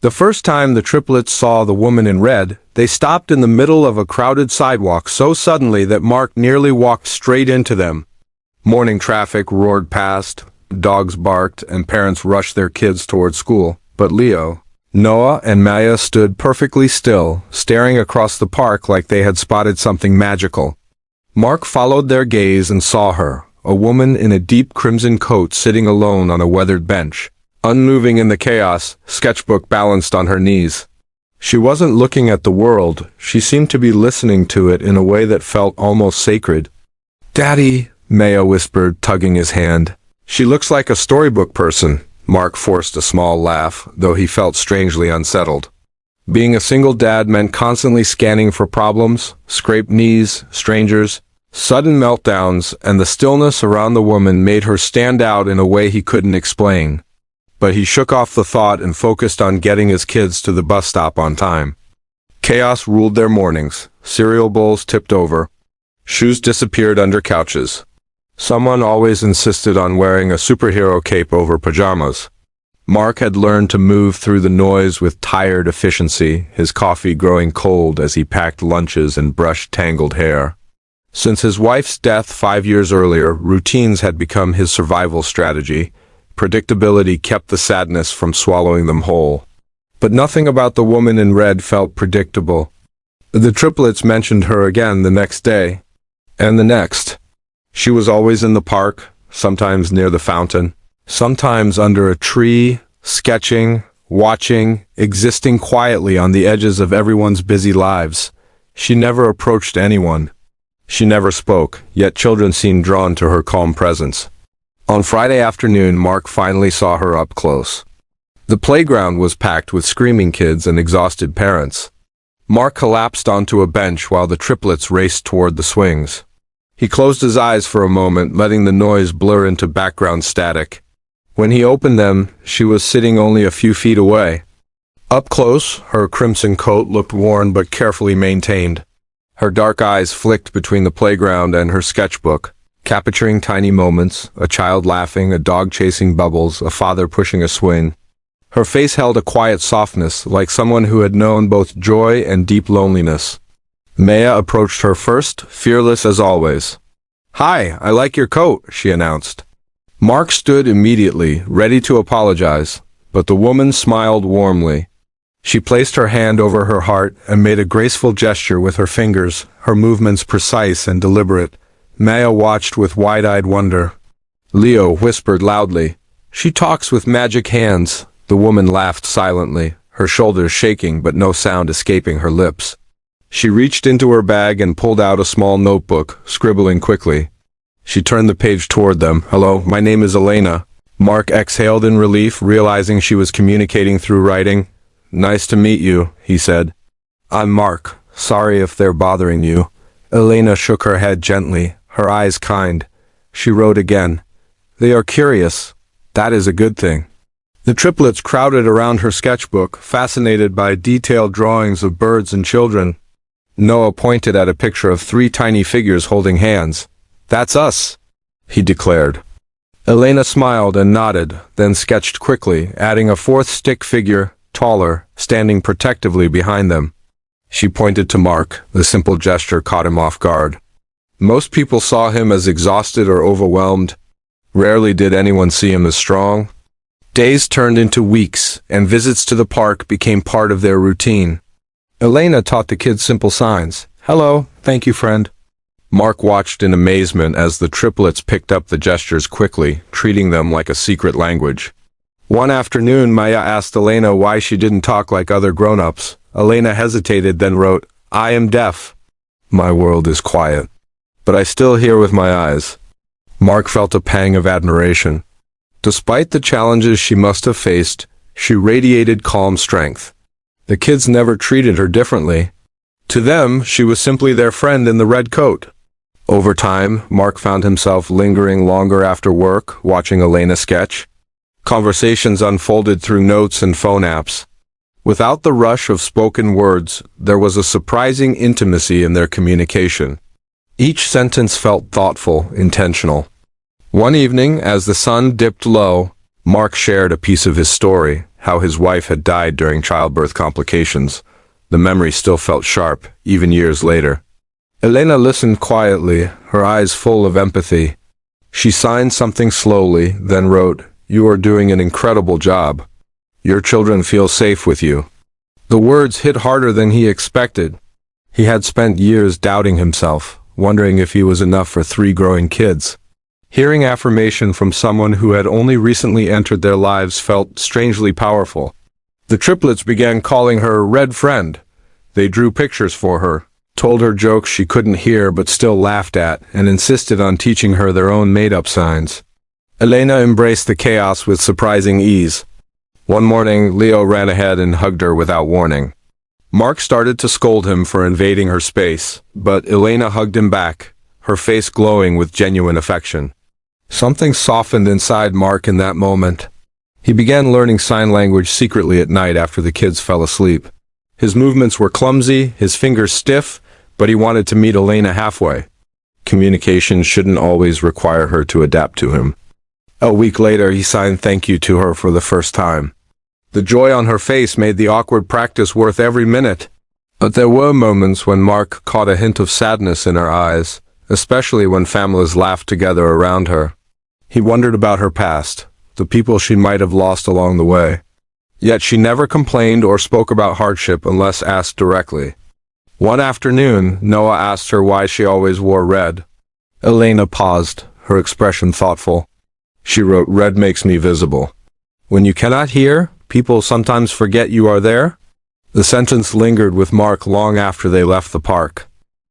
The first time the triplets saw the woman in red, they stopped in the middle of a crowded sidewalk so suddenly that Mark nearly walked straight into them. Morning traffic roared past, dogs barked, and parents rushed their kids toward school. But Leo, Noah, and Maya stood perfectly still, staring across the park like they had spotted something magical. Mark followed their gaze and saw her, a woman in a deep crimson coat sitting alone on a weathered bench. Unmoving in the chaos, sketchbook balanced on her knees. She wasn't looking at the world, she seemed to be listening to it in a way that felt almost sacred. "Daddy," Maya whispered, tugging his hand. "She looks like a storybook person." Mark forced a small laugh, though he felt strangely unsettled. Being a single dad meant constantly scanning for problems, scraped knees, strangers, sudden meltdowns, and the stillness around the woman made her stand out in a way he couldn't explain. But he shook off the thought and focused on getting his kids to the bus stop on time. Chaos ruled their mornings. Cereal bowls tipped over. Shoes disappeared under couches. Someone always insisted on wearing a superhero cape over pajamas. Mark had learned to move through the noise with tired efficiency, his coffee growing cold as he packed lunches and brushed tangled hair. Since his wife's death 5 years earlier, routines had become his survival strategy. Predictability kept the sadness from swallowing them whole. But nothing about the woman in red felt predictable. The triplets mentioned her again the next day, and the next. She was always in the park, sometimes near the fountain, sometimes under a tree, sketching, watching, existing quietly on the edges of everyone's busy lives. She never approached anyone. She never spoke, yet children seemed drawn to her calm presence. On Friday afternoon, Mark finally saw her up close. The playground was packed with screaming kids and exhausted parents. Mark collapsed onto a bench while the triplets raced toward the swings. He closed his eyes for a moment, letting the noise blur into background static. When he opened them, she was sitting only a few feet away. Up close, her crimson coat looked worn but carefully maintained. Her dark eyes flicked between the playground and her sketchbook, capturing tiny moments, a child laughing, a dog chasing bubbles, a father pushing a swing. Her face held a quiet softness, like someone who had known both joy and deep loneliness. Maya approached her first, fearless as always. "Hi, I like your coat," she announced. Mark stood immediately, ready to apologize, but the woman smiled warmly. She placed her hand over her heart and made a graceful gesture with her fingers, her movements precise and deliberate. Maya watched with wide-eyed wonder. Leo whispered loudly, "She talks with magic hands." The woman laughed silently, her shoulders shaking but no sound escaping her lips. She reached into her bag and pulled out a small notebook, scribbling quickly. She turned the page toward them. "Hello, my name is Elena." Mark exhaled in relief, realizing she was communicating through writing. "Nice to meet you," he said. "I'm Mark. Sorry if they're bothering you." Elena shook her head gently, her eyes kind. She wrote again. "They are curious. That is a good thing." The triplets crowded around her sketchbook, fascinated by detailed drawings of birds and children. Noah pointed at a picture of 3 tiny figures holding hands. "That's us," he declared. Elena smiled and nodded, then sketched quickly, adding a 4th stick figure, taller, standing protectively behind them. She pointed to Mark. The simple gesture caught him off guard. Most people saw him as exhausted or overwhelmed. Rarely did anyone see him as strong. Days turned into weeks, and visits to the park became part of their routine. Elena taught the kids simple signs. "Hello, thank you, friend." Mark watched in amazement as the triplets picked up the gestures quickly, treating them like a secret language. One afternoon, Maya asked Elena why she didn't talk like other grown-ups. Elena hesitated, then wrote, "I am deaf. My world is quiet, but I still hear with my eyes." Mark felt a pang of admiration. Despite the challenges she must have faced, she radiated calm strength. The kids never treated her differently. To them, she was simply their friend in the red coat. Over time, Mark found himself lingering longer after work, watching Elena sketch. Conversations unfolded through notes and phone apps. Without the rush of spoken words, there was a surprising intimacy in their communication. Each sentence felt thoughtful, intentional. One evening, as the sun dipped low, Mark shared a piece of his story. how his wife had died during childbirth complications. The memory still felt sharp, even years later. Elena listened quietly, her eyes full of empathy. She signed something slowly, then wrote, "You are doing an incredible job. Your children feel safe with you." The words hit harder than he expected. He had spent years doubting himself, wondering if he was enough for 3 growing kids. Hearing affirmation from someone who had only recently entered their lives felt strangely powerful. The triplets began calling her Red Friend. They drew pictures for her, told her jokes she couldn't hear but still laughed at, and insisted on teaching her their own made-up signs. Elena embraced the chaos with surprising ease. One morning, Leo ran ahead and hugged her without warning. Mark started to scold him for invading her space, but Elena hugged him back, her face glowing with genuine affection. Something softened inside Mark in that moment. He began learning sign language secretly at night after the kids fell asleep. His movements were clumsy, his fingers stiff, but he wanted to meet Elena halfway. Communication shouldn't always require her to adapt to him. A week later, he signed thank you to her for the first time. The joy on her face made the awkward practice worth every minute. But there were moments when Mark caught a hint of sadness in her eyes, especially when families laughed together around her. He wondered about her past, the people she might have lost along the way. Yet she never complained or spoke about hardship unless asked directly. One afternoon, Noah asked her why she always wore red. Elena paused, her expression thoughtful. She wrote, "Red makes me visible. When you cannot hear, people sometimes forget you are there." The sentence lingered with Mark long after they left the park.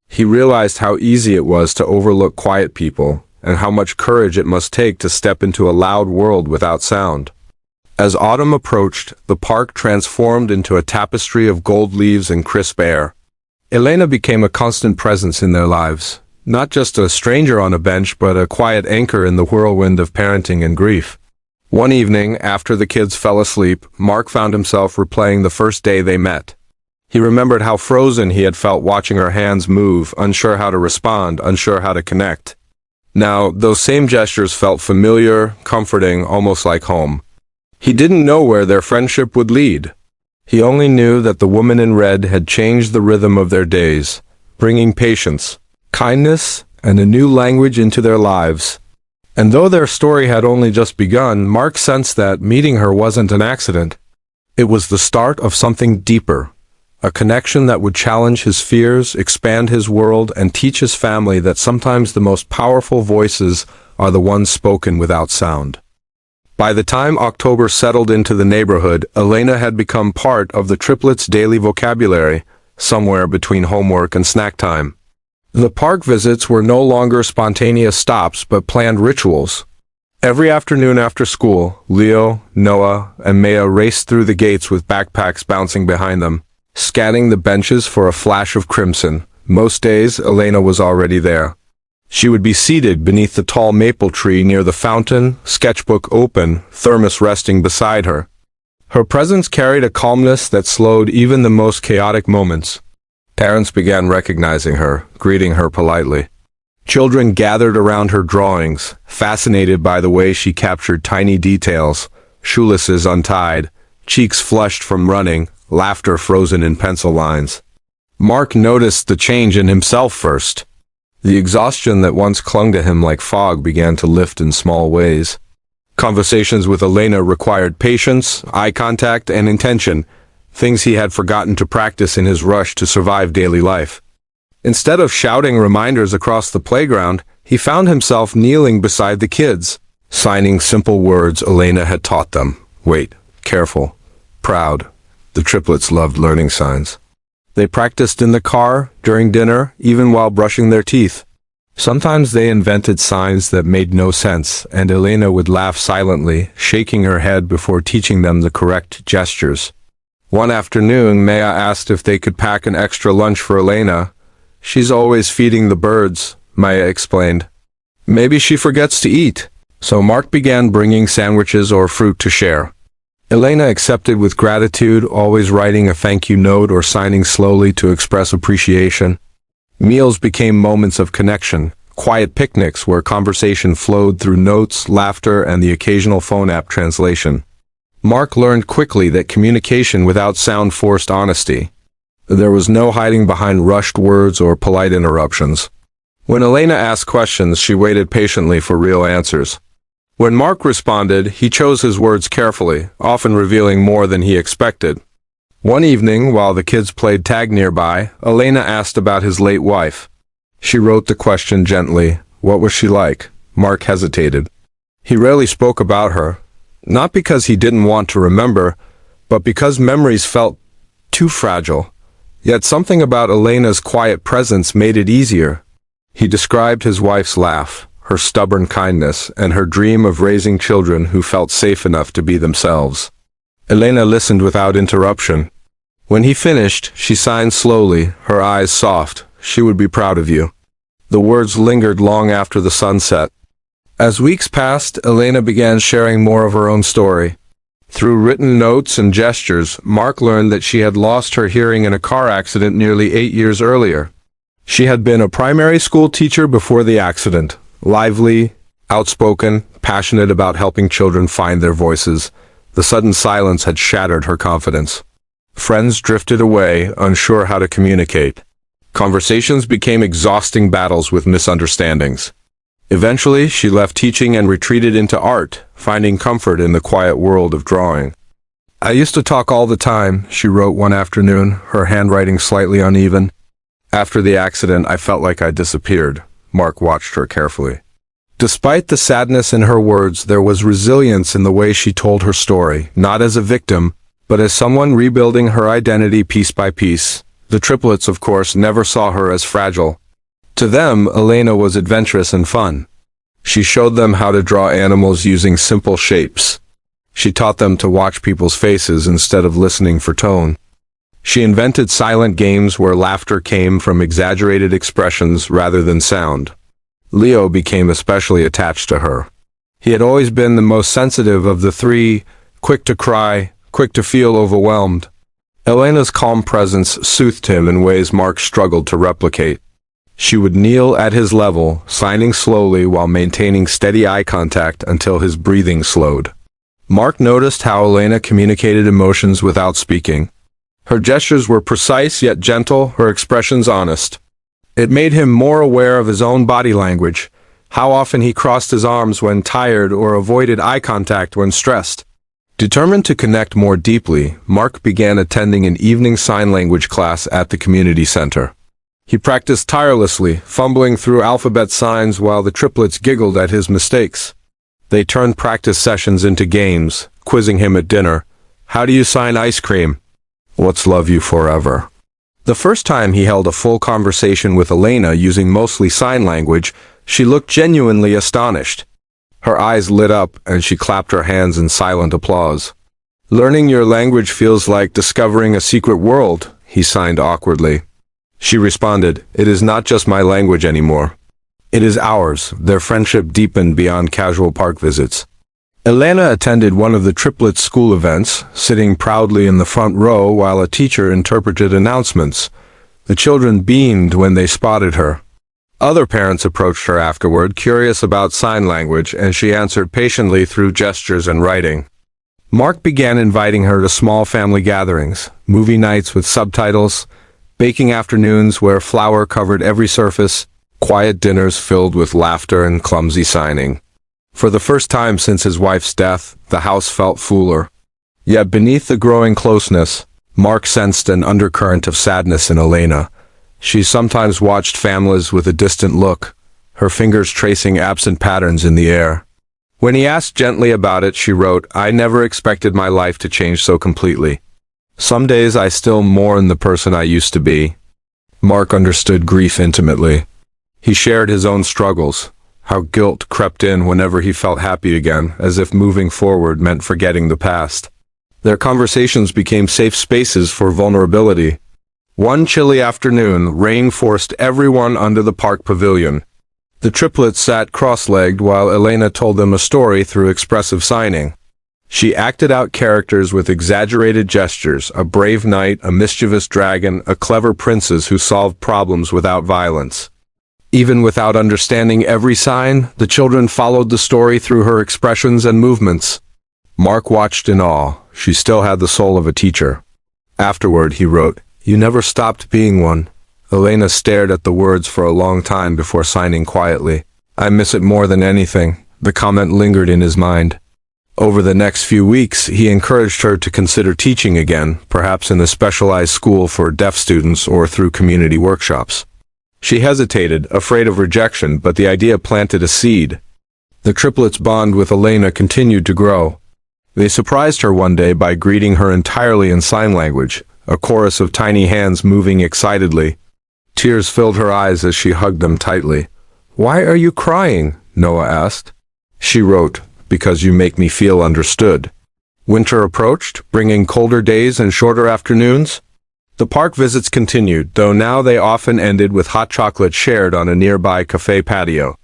He realized how easy it was to overlook quiet people, and how much courage it must take to step into a loud world without sound. As autumn approached, the park transformed into a tapestry of gold leaves and crisp air. Elena became a constant presence in their lives, not just a stranger on a bench but a quiet anchor in the whirlwind of parenting and grief. One evening, after the kids fell asleep, Mark found himself replaying the first day they met. He remembered how frozen he had felt watching her hands move, unsure how to respond, unsure how to connect. Now, those same gestures felt familiar, comforting, almost like home. He didn't know where their friendship would lead. He only knew that the woman in red had changed the rhythm of their days, bringing patience, kindness, and a new language into their lives. And though their story had only just begun, Mark sensed that meeting her wasn't an accident. It was the start of something deeper. A connection that would challenge his fears, expand his world, and teach his family that sometimes the most powerful voices are the ones spoken without sound. By the time October settled into the neighborhood, Elena had become part of the triplets' daily vocabulary, somewhere between homework and snack time. The park visits were no longer spontaneous stops but planned rituals. Every afternoon after school, Leo, Noah, and Maya raced through the gates with backpacks bouncing behind them, scanning the benches for a flash of crimson. Most days, Elena was already there. She would be seated beneath the tall maple tree near the fountain, sketchbook open, thermos resting beside her. Her presence carried a calmness that slowed even the most chaotic moments. Parents began recognizing her, greeting her politely. Children gathered around her drawings, fascinated by the way she captured tiny details, shoelaces untied, cheeks flushed from running, laughter frozen in pencil lines. Mark noticed the change in himself first. The exhaustion that once clung to him like fog began to lift in small ways. Conversations with Elena required patience, eye contact, and intention, things he had forgotten to practice in his rush to survive daily life. Instead of shouting reminders across the playground, he found himself kneeling beside the kids, signing simple words Elena had taught them. Wait, careful, proud. The triplets loved learning signs. They practiced in the car, during dinner, even while brushing their teeth. Sometimes they invented signs that made no sense, and Elena would laugh silently, shaking her head before teaching them the correct gestures. One afternoon, Maya asked if they could pack an extra lunch for Elena. "She's always feeding the birds," Maya explained. "Maybe she forgets to eat." So Mark began bringing sandwiches or fruit to share. Elena accepted with gratitude, always writing a thank you note or signing slowly to express appreciation. Meals became moments of connection, quiet picnics where conversation flowed through notes, laughter, and the occasional phone app translation. Mark learned quickly that communication without sound forced honesty. There was no hiding behind rushed words or polite interruptions. When Elena asked questions, she waited patiently for real answers. When Mark responded, he chose his words carefully, often revealing more than he expected. One evening, while the kids played tag nearby, Elena asked about his late wife. She wrote the question gently. What was she like? Mark hesitated. He rarely spoke about her, not because he didn't want to remember, but because memories felt too fragile. Yet something about Elena's quiet presence made it easier. He described his wife's laugh, her stubborn kindness, and her dream of raising children who felt safe enough to be themselves. Elena listened without interruption. When he finished, she signed slowly, her eyes soft. She would be proud of you. The words lingered long after the sun set. As weeks passed, Elena began sharing more of her own story. Through written notes and gestures, Mark learned that she had lost her hearing in a car accident nearly 8 years earlier. She had been a primary school teacher before the accident, lively, outspoken, passionate about helping children find their voices. The sudden silence had shattered her confidence. Friends drifted away, unsure how to communicate. Conversations became exhausting battles with misunderstandings. Eventually, she left teaching and retreated into art, finding comfort in the quiet world of drawing. I used to talk all the time, she wrote one afternoon, her handwriting slightly uneven. After the accident, I felt like I disappeared. Mark watched her carefully. Despite the sadness in her words, there was resilience in the way she told her story, not as a victim, but as someone rebuilding her identity piece by piece. The triplets, of course, never saw her as fragile. To them, Elena was adventurous and fun. She showed them how to draw animals using simple shapes. She taught them to watch people's faces instead of listening for tone. She invented silent games where laughter came from exaggerated expressions rather than sound. Leo became especially attached to her. He had always been the most sensitive of the three, quick to cry, quick to feel overwhelmed. Elena's calm presence soothed him in ways Mark struggled to replicate. She would kneel at his level, signing slowly while maintaining steady eye contact until his breathing slowed. Mark noticed how Elena communicated emotions without speaking. Her gestures were precise yet gentle, her expressions honest. It made him more aware of his own body language, how often he crossed his arms when tired or avoided eye contact when stressed. Determined to connect more deeply, Mark began attending an evening sign language class at the community center. He practiced tirelessly, fumbling through alphabet signs while the triplets giggled at his mistakes. They turned practice sessions into games, quizzing him at dinner. How do you sign ice cream? What's love you forever? The first time he held a full conversation with Elena using mostly sign language, she looked genuinely astonished. Her eyes lit up and she clapped her hands in silent applause. Learning your language feels like discovering a secret world, he signed awkwardly. She responded, it is not just my language anymore. It is ours. Their friendship deepened beyond casual park visits. Elena attended one of the triplets' school events, sitting proudly in the front row while a teacher interpreted announcements. The children beamed when they spotted her. Other parents approached her afterward, curious about sign language, and she answered patiently through gestures and writing. Mark began inviting her to small family gatherings, movie nights with subtitles, baking afternoons where flour covered every surface, quiet dinners filled with laughter and clumsy signing. For the first time since his wife's death, the house felt fuller. Yet beneath the growing closeness, Mark sensed an undercurrent of sadness in Elena. She sometimes watched families with a distant look, her fingers tracing absent patterns in the air. When he asked gently about it, she wrote, I never expected my life to change so completely. Some days I still mourn the person I used to be. Mark understood grief intimately. He shared his own struggles, how guilt crept in whenever he felt happy again, as if moving forward meant forgetting the past. Their conversations became safe spaces for vulnerability. One chilly afternoon, rain forced everyone under the park pavilion. The triplets sat cross-legged while Elena told them a story through expressive signing. She acted out characters with exaggerated gestures, a brave knight, a mischievous dragon, a clever princess who solved problems without violence. Even without understanding every sign, the children followed the story through her expressions and movements. Mark watched in awe. She still had the soul of a teacher. Afterward, he wrote, "You never stopped being one." Elena stared at the words for a long time before signing quietly. "I miss it more than anything." The comment lingered in his mind. Over the next few weeks, he encouraged her to consider teaching again, perhaps in a specialized school for deaf students or through community workshops. She hesitated, afraid of rejection, but the idea planted a seed. The triplets' bond with Elena continued to grow. They surprised her one day by greeting her entirely in sign language, a chorus of tiny hands moving excitedly. Tears filled her eyes as she hugged them tightly. "Why are you crying?" Noah asked. She wrote, "Because you make me feel understood." Winter approached, bringing colder days and shorter afternoons. The park visits continued, though now they often ended with hot chocolate shared on a nearby cafe patio.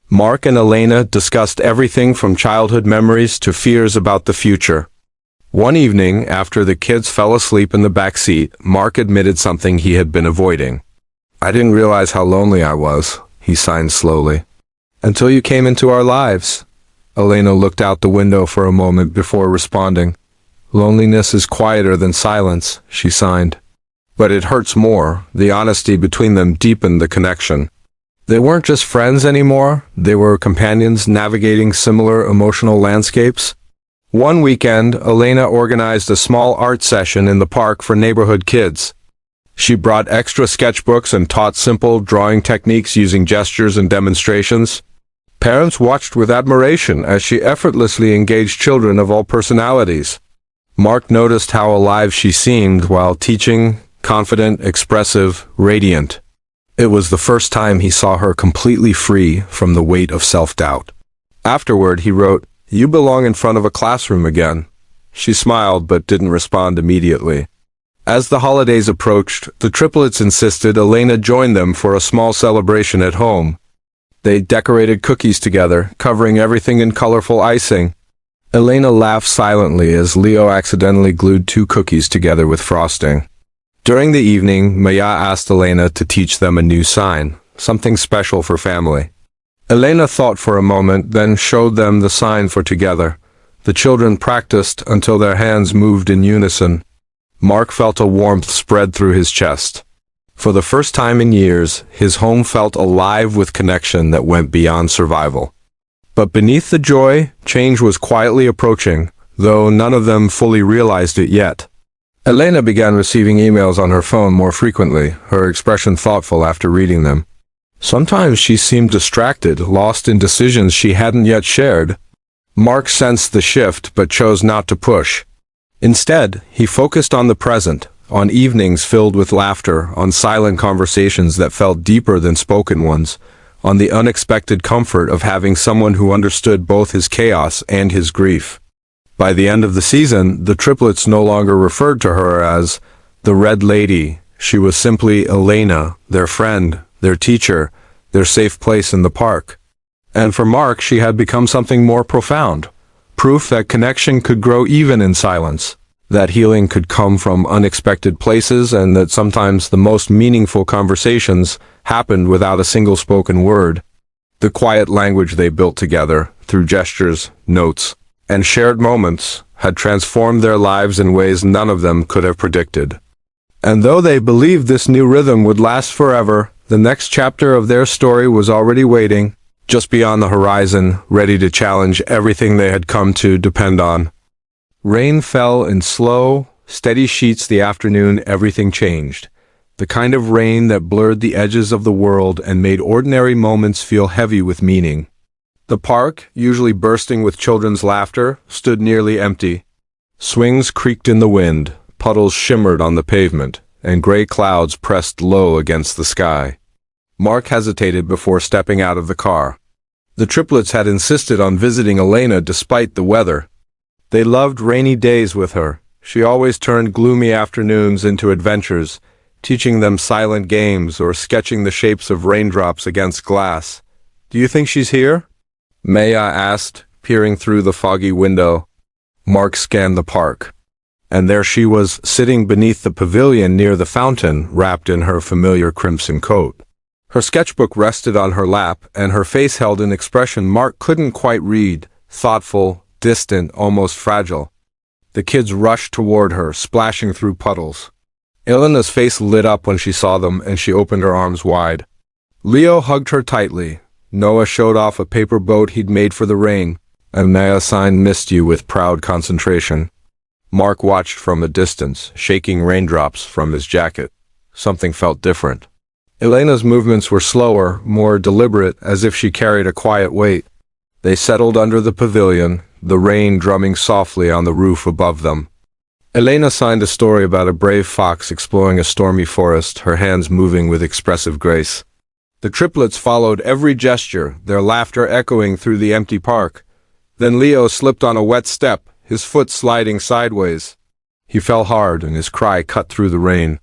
Mark and Elena discussed everything from childhood memories to fears about the future. One evening, after the kids fell asleep in the back seat, Mark admitted something he had been avoiding. "I didn't realize how lonely I was," he signed slowly. "Until you came into our lives." Elena looked out the window for a moment before responding. "Loneliness is quieter than silence," she signed. "But it hurts more." The honesty between them deepened the connection. They weren't just friends anymore, they were companions navigating similar emotional landscapes. One weekend, Elena organized a small art session in the park for neighborhood kids. She brought extra sketchbooks and taught simple drawing techniques using gestures and demonstrations. Parents watched with admiration as she effortlessly engaged children of all personalities. Mark noticed how alive she seemed while teaching, confident, expressive, radiant. It was the first time he saw her completely free from the weight of self-doubt. Afterward, he wrote, "You belong in front of a classroom again." She smiled but didn't respond immediately. As the holidays approached, the triplets insisted Elena join them for a small celebration at home. They decorated cookies together, covering everything in colorful icing. Elena laughed silently as Leo accidentally glued 2 cookies together with frosting. During the evening, Maya asked Elena to teach them a new sign, something special for family. Elena thought for a moment, then showed them the sign for together. The children practiced until their hands moved in unison. Mark felt a warmth spread through his chest. For the first time in years, his home felt alive with connection that went beyond survival. But beneath the joy, change was quietly approaching, though none of them fully realized it yet. Elena began receiving emails on her phone more frequently, her expression thoughtful after reading them. Sometimes she seemed distracted, lost in decisions she hadn't yet shared. Mark sensed the shift but chose not to push. Instead, he focused on the present, on evenings filled with laughter, on silent conversations that felt deeper than spoken ones, on the unexpected comfort of having someone who understood both his chaos and his grief. By the end of the season, the triplets no longer referred to her as the Red Lady. She was simply Elena, their friend, their teacher, their safe place in the park. And for Mark, she had become something more profound. Proof that connection could grow even in silence, that healing could come from unexpected places, and that sometimes the most meaningful conversations happened without a single spoken word. The quiet language they built together, through gestures, notes, and shared moments, had transformed their lives in ways none of them could have predicted. And though they believed this new rhythm would last forever, the next chapter of their story was already waiting, just beyond the horizon, ready to challenge everything they had come to depend on. Rain fell in slow, steady sheets the afternoon everything changed. The kind of rain that blurred the edges of the world and made ordinary moments feel heavy with meaning. The park, usually bursting with children's laughter, stood nearly empty. Swings creaked in the wind, puddles shimmered on the pavement, and gray clouds pressed low against the sky. Mark hesitated before stepping out of the car. The triplets had insisted on visiting Elena despite the weather. They loved rainy days with her. She always turned gloomy afternoons into adventures, teaching them silent games or sketching the shapes of raindrops against glass. "Do you think she's here?" Maya asked, peering through the foggy window. Mark scanned the park. And there she was, sitting beneath the pavilion near the fountain, wrapped in her familiar crimson coat. Her sketchbook rested on her lap, and her face held an expression Mark couldn't quite read, thoughtful, distant, almost fragile. The kids rushed toward her, splashing through puddles. Elena's face lit up when she saw them, and she opened her arms wide. Leo hugged her tightly. Noah showed off a paper boat he'd made for the rain, and Maya signed "Missed You" with proud concentration. Mark watched from a distance, shaking raindrops from his jacket. Something felt different. Elena's movements were slower, more deliberate, as if she carried a quiet weight. They settled under the pavilion, the rain drumming softly on the roof above them. Elena signed a story about a brave fox exploring a stormy forest, her hands moving with expressive grace. The triplets followed every gesture, their laughter echoing through the empty park. Then Leo slipped on a wet step, his foot sliding sideways. He fell hard, and his cry cut through the rain.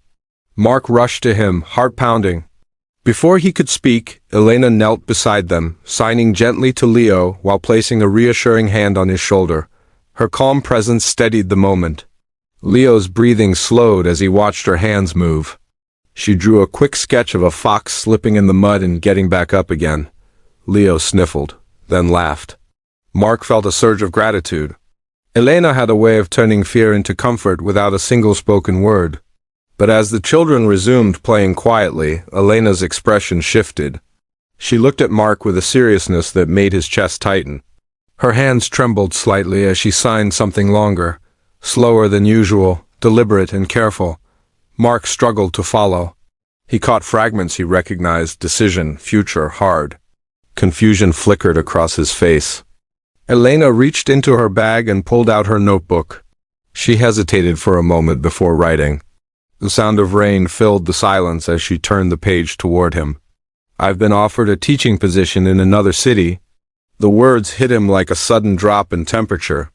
Mark rushed to him, heart pounding. Before he could speak, Elena knelt beside them, signing gently to Leo while placing a reassuring hand on his shoulder. Her calm presence steadied the moment. Leo's breathing slowed as he watched her hands move. She drew a quick sketch of a fox slipping in the mud and getting back up again. Leo sniffled, then laughed. Mark felt a surge of gratitude. Elena had a way of turning fear into comfort without a single spoken word. But as the children resumed playing quietly, Elena's expression shifted. She looked at Mark with a seriousness that made his chest tighten. Her hands trembled slightly as she signed something longer, slower than usual, deliberate and careful. Mark struggled to follow. He caught fragments he recognized: decision, future, hard. Confusion flickered across his face. Elena reached into her bag and pulled out her notebook. She hesitated for a moment before writing. The sound of rain filled the silence as she turned the page toward him. "I've been offered a teaching position in another city." The words hit him like a sudden drop in temperature.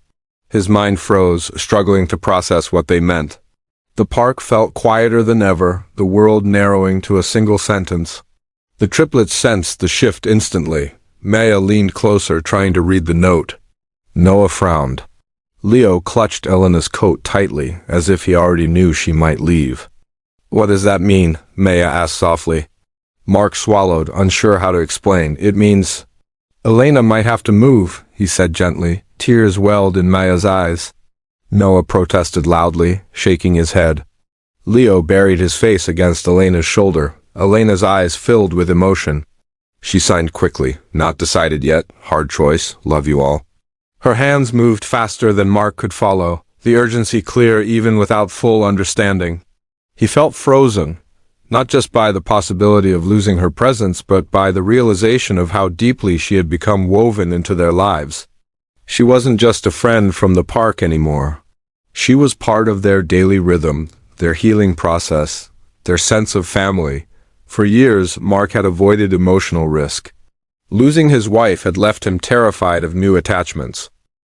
His mind froze, struggling to process what they meant. The park felt quieter than ever, the world narrowing to a single sentence. The triplets sensed the shift instantly. Maya leaned closer, trying to read the note. Noah frowned. Leo clutched Elena's coat tightly, as if he already knew she might leave. "What does that mean?" Maya asked softly. Mark swallowed, unsure how to explain. "It means Elena might have to move," he said gently. Tears welled in Maya's eyes. Noah protested loudly, shaking his head. Leo buried his face against Elena's shoulder. Elena's eyes filled with emotion. She signed quickly. "Not decided yet. Hard choice. Love you all." Her hands moved faster than Mark could follow, the urgency clear even without full understanding. He felt frozen, not just by the possibility of losing her presence, but by the realization of how deeply she had become woven into their lives. She wasn't just a friend from the park anymore. She was part of their daily rhythm, their healing process, their sense of family. For years, Mark had avoided emotional risk. Losing his wife had left him terrified of new attachments.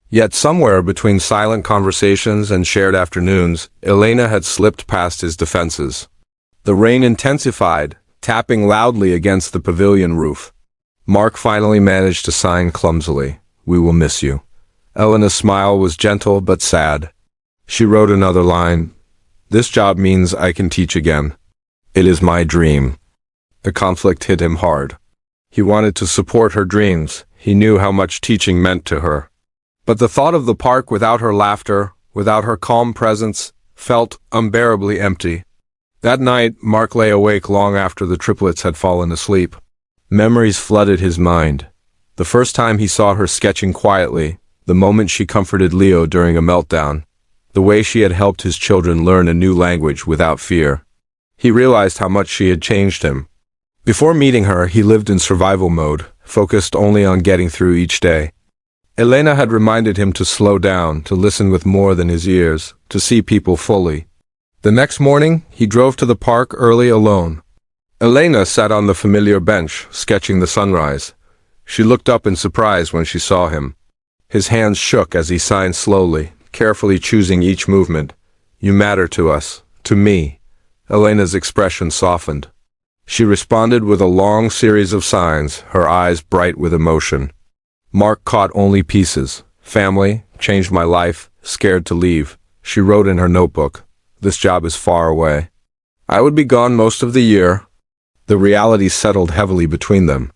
Yet somewhere between silent conversations and shared afternoons, Elena had slipped past his defenses. The rain intensified, tapping loudly against the pavilion roof. Mark finally managed to sign clumsily. "We will miss you." Elena's smile was gentle but sad. She wrote another line. "This job means I can teach again. It is my dream." The conflict hit him hard. He wanted to support her dreams. He knew how much teaching meant to her. But the thought of the park without her laughter, without her calm presence, felt unbearably empty. That night, Mark lay awake long after the triplets had fallen asleep. Memories flooded his mind. The first time he saw her sketching quietly, the moment she comforted Leo during a meltdown, the way she had helped his children learn a new language without fear. He realized how much she had changed him. Before meeting her, he lived in survival mode, focused only on getting through each day. Elena had reminded him to slow down, to listen with more than his ears, to see people fully. The next morning, he drove to the park early alone. Elena sat on the familiar bench, sketching the sunrise. She looked up in surprise when she saw him. His hands shook as he signed slowly, carefully choosing each movement. "You matter to us, to me." Elena's expression softened. She responded with a long series of signs, her eyes bright with emotion. Mark caught only pieces. "Family, changed my life, scared to leave." She wrote in her notebook. "This job is far away. I would be gone most of the year." The reality settled heavily between them.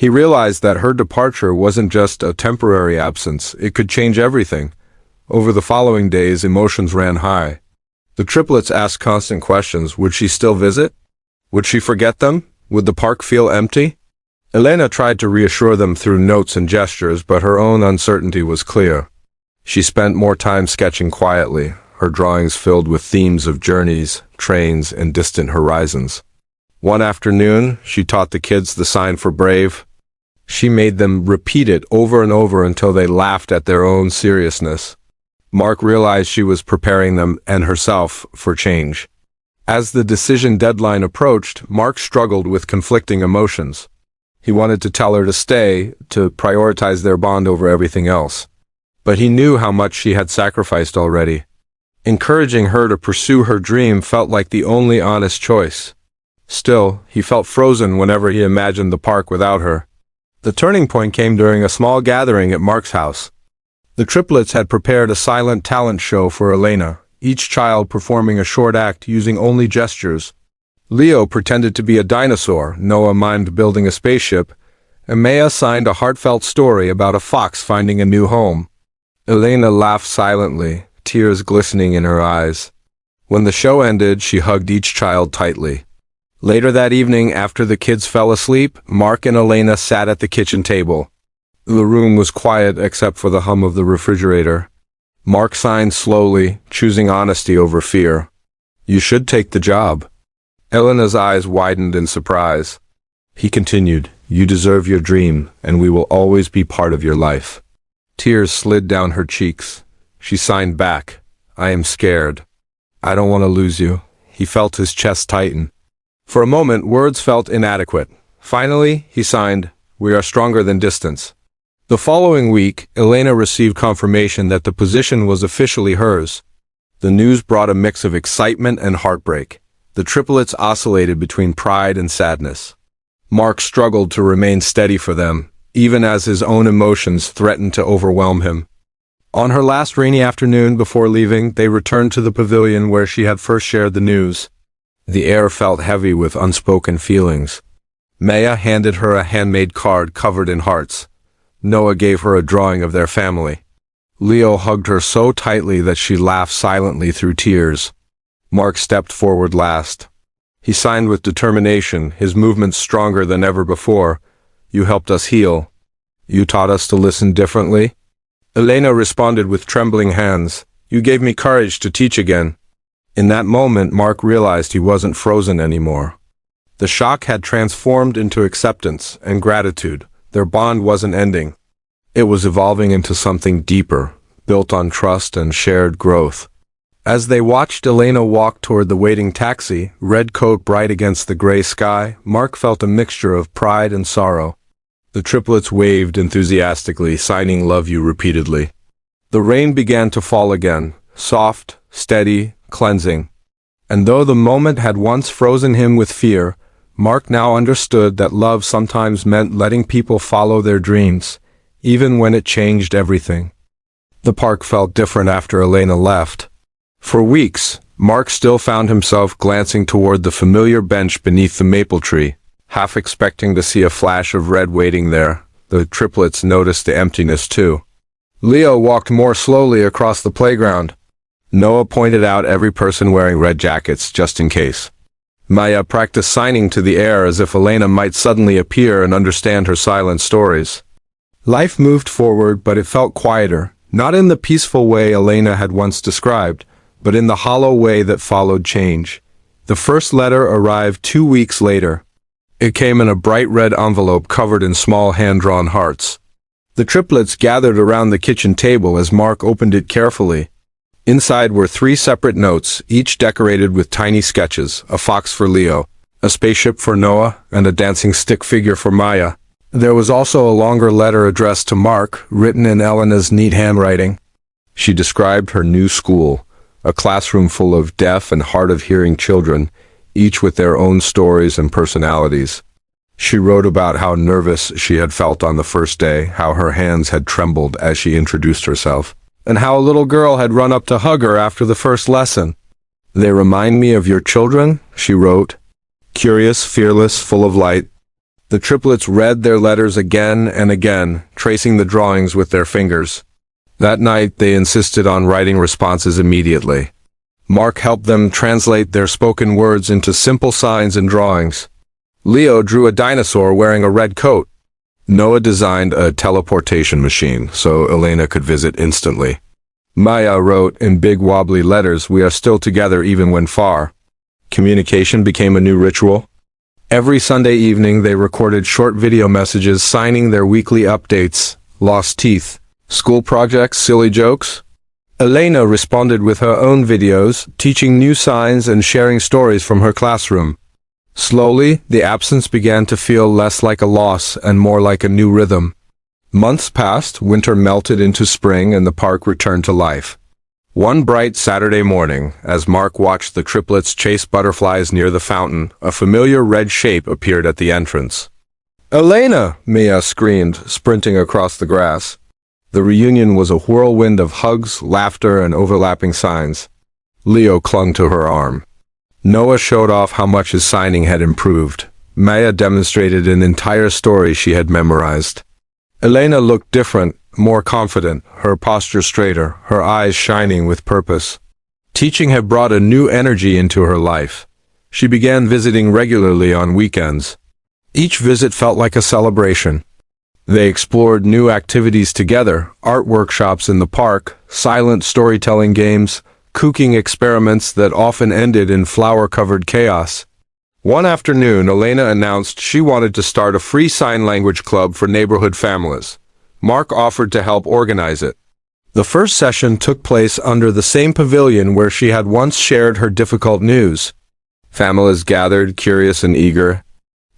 He realized that her departure wasn't just a temporary absence, it could change everything. Over the following days, emotions ran high. The triplets asked constant questions. Would she still visit? Would she forget them? Would the park feel empty? Elena tried to reassure them through notes and gestures, but her own uncertainty was clear. She spent more time sketching quietly, her drawings filled with themes of journeys, trains, and distant horizons. One afternoon, she taught the kids the sign for brave. She made them repeat it over and over until they laughed at their own seriousness. Mark realized she was preparing them and herself for change. As the decision deadline approached, Mark struggled with conflicting emotions. He wanted to tell her to stay, to prioritize their bond over everything else. But he knew how much she had sacrificed already. Encouraging her to pursue her dream felt like the only honest choice. Still, he felt frozen whenever he imagined the park without her. The turning point came during a small gathering at Mark's house. The triplets had prepared a silent talent show for Elena, each child performing a short act using only gestures. Leo pretended to be a dinosaur, Noah mimed building a spaceship, and Maya signed a heartfelt story about a fox finding a new home. Elena laughed silently, tears glistening in her eyes. When the show ended, she hugged each child tightly. Later that evening, after the kids fell asleep, Mark and Elena sat at the kitchen table. The room was quiet except for the hum of the refrigerator. Mark signed slowly, choosing honesty over fear. You should take the job. Elena's eyes widened in surprise. He continued, you deserve your dream, and we will always be part of your life. Tears slid down her cheeks. She signed back, I am scared. I don't want to lose you. He felt his chest tighten. For a moment, words felt inadequate. Finally, he signed, we are stronger than distance. The following week, Elena received confirmation that the position was officially hers. The news brought a mix of excitement and heartbreak. The triplets oscillated between pride and sadness. Mark struggled to remain steady for them, even as his own emotions threatened to overwhelm him. On her last rainy afternoon before leaving, they returned to the pavilion where she had first shared the news. The air felt heavy with unspoken feelings. Maya handed her a handmade card covered in hearts. Noah gave her a drawing of their family. Leo hugged her so tightly that she laughed silently through tears. Mark stepped forward last. He signed with determination, his movements stronger than ever before. You helped us heal. You taught us to listen differently. Elena responded with trembling hands. You gave me courage to teach again. In that moment, Mark realized he wasn't frozen anymore. The shock had transformed into acceptance and gratitude. Their bond wasn't ending. It was evolving into something deeper, built on trust and shared growth. As they watched Elena walk toward the waiting taxi, red coat bright against the gray sky, Mark felt a mixture of pride and sorrow. The triplets waved enthusiastically, signing love you repeatedly. The rain began to fall again, soft, steady, cleansing. And though the moment had once frozen him with fear, Mark now understood that love sometimes meant letting people follow their dreams, even when it changed everything. The park felt different after Elena left. For weeks, Mark still found himself glancing toward the familiar bench beneath the maple tree, half expecting to see a flash of red waiting there. The triplets noticed the emptiness too. Leo walked more slowly across the playground. Noah pointed out every person wearing red jackets, just in case. Maya practiced signing to the air as if Elena might suddenly appear and understand her silent stories. Life moved forward, but it felt quieter, not in the peaceful way Elena had once described, but in the hollow way that followed change. The first letter arrived 2 weeks later. It came in a bright red envelope covered in small hand-drawn hearts. The triplets gathered around the kitchen table as Mark opened it carefully. Inside were 3 separate notes, each decorated with tiny sketches, a fox for Leo, a spaceship for Noah, and a dancing stick figure for Maya. There was also a longer letter addressed to Mark, written in Elena's neat handwriting. She described her new school, a classroom full of deaf and hard-of-hearing children, each with their own stories and personalities. She wrote about how nervous she had felt on the first day, how her hands had trembled as she introduced herself, and how a little girl had run up to hug her after the first lesson. They remind me of your children, she wrote. Curious, fearless, full of light. The triplets read their letters again and again, tracing the drawings with their fingers. That night, they insisted on writing responses immediately. Mark helped them translate their spoken words into simple signs and drawings. Leo drew a dinosaur wearing a red coat. Noah designed a teleportation machine so Elena could visit instantly. Maya wrote in big wobbly letters, "We are still together even when far." Communication became a new ritual. Every Sunday evening they recorded short video messages signing their weekly updates, lost teeth, school projects, silly jokes. Elena responded with her own videos, teaching new signs and sharing stories from her classroom. Slowly, the absence began to feel less like a loss and more like a new rhythm. Months passed, winter melted into spring, and the park returned to life. One bright Saturday morning, as Mark watched the triplets chase butterflies near the fountain, a familiar red shape appeared at the entrance. "Elena!" Mia screamed, sprinting across the grass. The reunion was a whirlwind of hugs, laughter, and overlapping signs. Leo clung to her arm. Noah showed off how much his signing had improved. Maya demonstrated an entire story she had memorized. Elena looked different, more confident, her posture straighter, her eyes shining with purpose. Teaching had brought a new energy into her life. She began visiting regularly on weekends. Each visit felt like a celebration. They explored new activities together, art workshops in the park, silent storytelling games, cooking experiments that often ended in flower-covered chaos. One afternoon, Elena announced she wanted to start a free sign language club for neighborhood families. Mark offered to help organize it. The first session took place under the same pavilion where she had once shared her difficult news. Families gathered, curious and eager.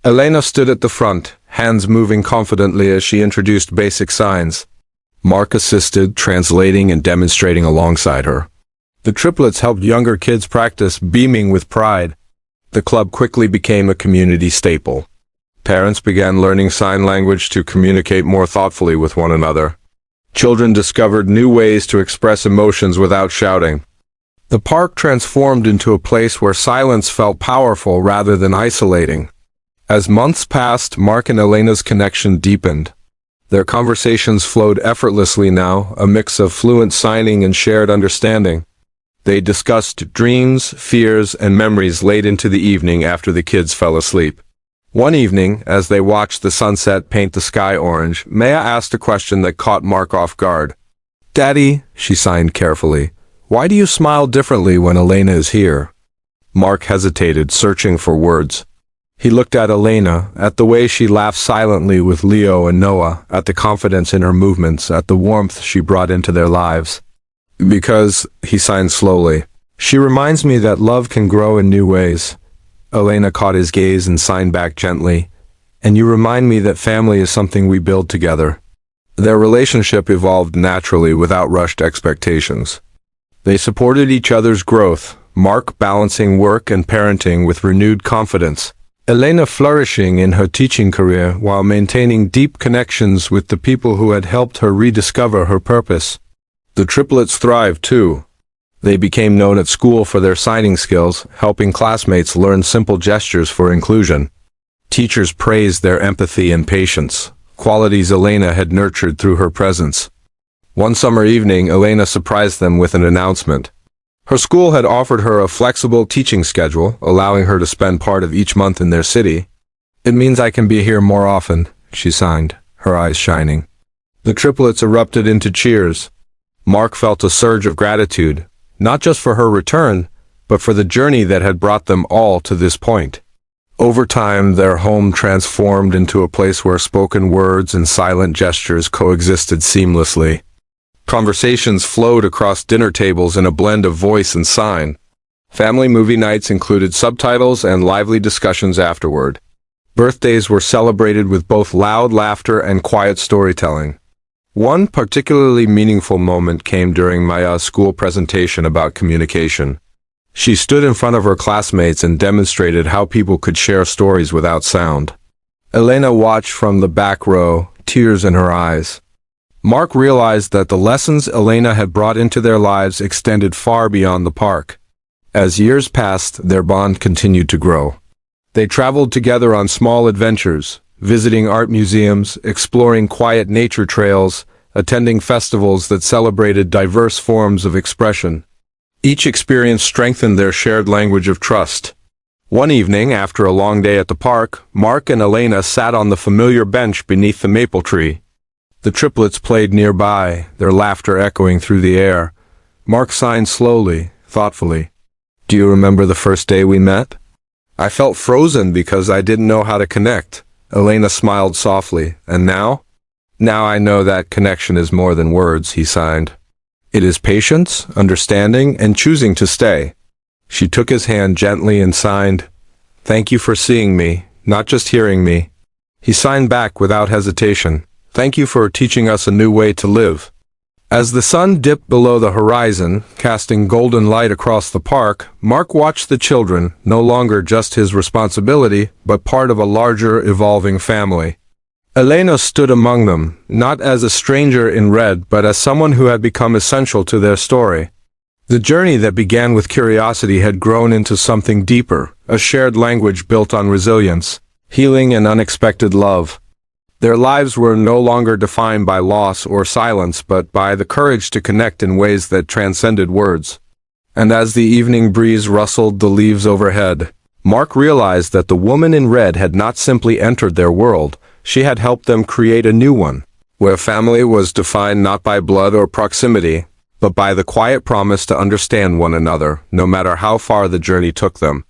Elena stood at the front, hands moving confidently as she introduced basic signs. Mark assisted, translating and demonstrating alongside her. The triplets helped younger kids practice, beaming with pride. The club quickly became a community staple. Parents began learning sign language to communicate more thoughtfully with one another. Children discovered new ways to express emotions without shouting. The park transformed into a place where silence felt powerful rather than isolating. As months passed, Mark and Elena's connection deepened. Their conversations flowed effortlessly now, a mix of fluent signing and shared understanding. They discussed dreams, fears, and memories late into the evening after the kids fell asleep. One evening, as they watched the sunset paint the sky orange, Maya asked a question that caught Mark off guard. "Daddy," she signed carefully, "why do you smile differently when Elena is here?" Mark hesitated, searching for words. He looked at Elena, at the way she laughed silently with Leo and Noah, at the confidence in her movements, at the warmth she brought into their lives. "Because," he signed slowly, "she reminds me that love can grow in new ways." Elena caught his gaze and signed back gently, "And you remind me that family is something we build together." Their relationship evolved naturally without rushed expectations. They supported each other's growth, Mark balancing work and parenting with renewed confidence. Elena flourishing in her teaching career while maintaining deep connections with the people who had helped her rediscover her purpose. The triplets thrived too. They became known at school for their signing skills, helping classmates learn simple gestures for inclusion. Teachers praised their empathy and patience, qualities Elena had nurtured through her presence. One summer evening, Elena surprised them with an announcement. Her school had offered her a flexible teaching schedule, allowing her to spend part of each month in their city. "It means I can be here more often," she signed, her eyes shining. The triplets erupted into cheers. Mark felt a surge of gratitude, not just for her return, but for the journey that had brought them all to this point. Over time, their home transformed into a place where spoken words and silent gestures coexisted seamlessly. Conversations flowed across dinner tables in a blend of voice and sign. Family movie nights included subtitles and lively discussions afterward. Birthdays were celebrated with both loud laughter and quiet storytelling. One particularly meaningful moment came during Maya's school presentation about communication. She stood in front of her classmates and demonstrated how people could share stories without sound. Elena watched from the back row, tears in her eyes. Mark realized that the lessons Elena had brought into their lives extended far beyond the park. As years passed, their bond continued to grow. They traveled together on small adventures, visiting art museums, exploring quiet nature trails, attending festivals that celebrated diverse forms of expression. Each experience strengthened their shared language of trust. One evening, after a long day at the park, Mark and Elena sat on the familiar bench beneath the maple tree. The triplets played nearby, their laughter echoing through the air. Mark signed slowly, thoughtfully. "Do you remember the first day we met?" "I felt frozen because I didn't know how to connect." Elena smiled softly. "And now?" "Now I know that connection is more than words," he signed. "It is patience, understanding, and choosing to stay." She took his hand gently and signed, "Thank you for seeing me, not just hearing me." He signed back without hesitation, "Thank you for teaching us a new way to live." As the sun dipped below the horizon, casting golden light across the park, Mark watched the children, no longer just his responsibility, but part of a larger, evolving family. Elena stood among them, not as a stranger in red, but as someone who had become essential to their story. The journey that began with curiosity had grown into something deeper, a shared language built on resilience, healing, and unexpected love. Their lives were no longer defined by loss or silence, but by the courage to connect in ways that transcended words. And as the evening breeze rustled the leaves overhead, Mark realized that the woman in red had not simply entered their world, she had helped them create a new one, where family was defined not by blood or proximity, but by the quiet promise to understand one another, no matter how far the journey took them.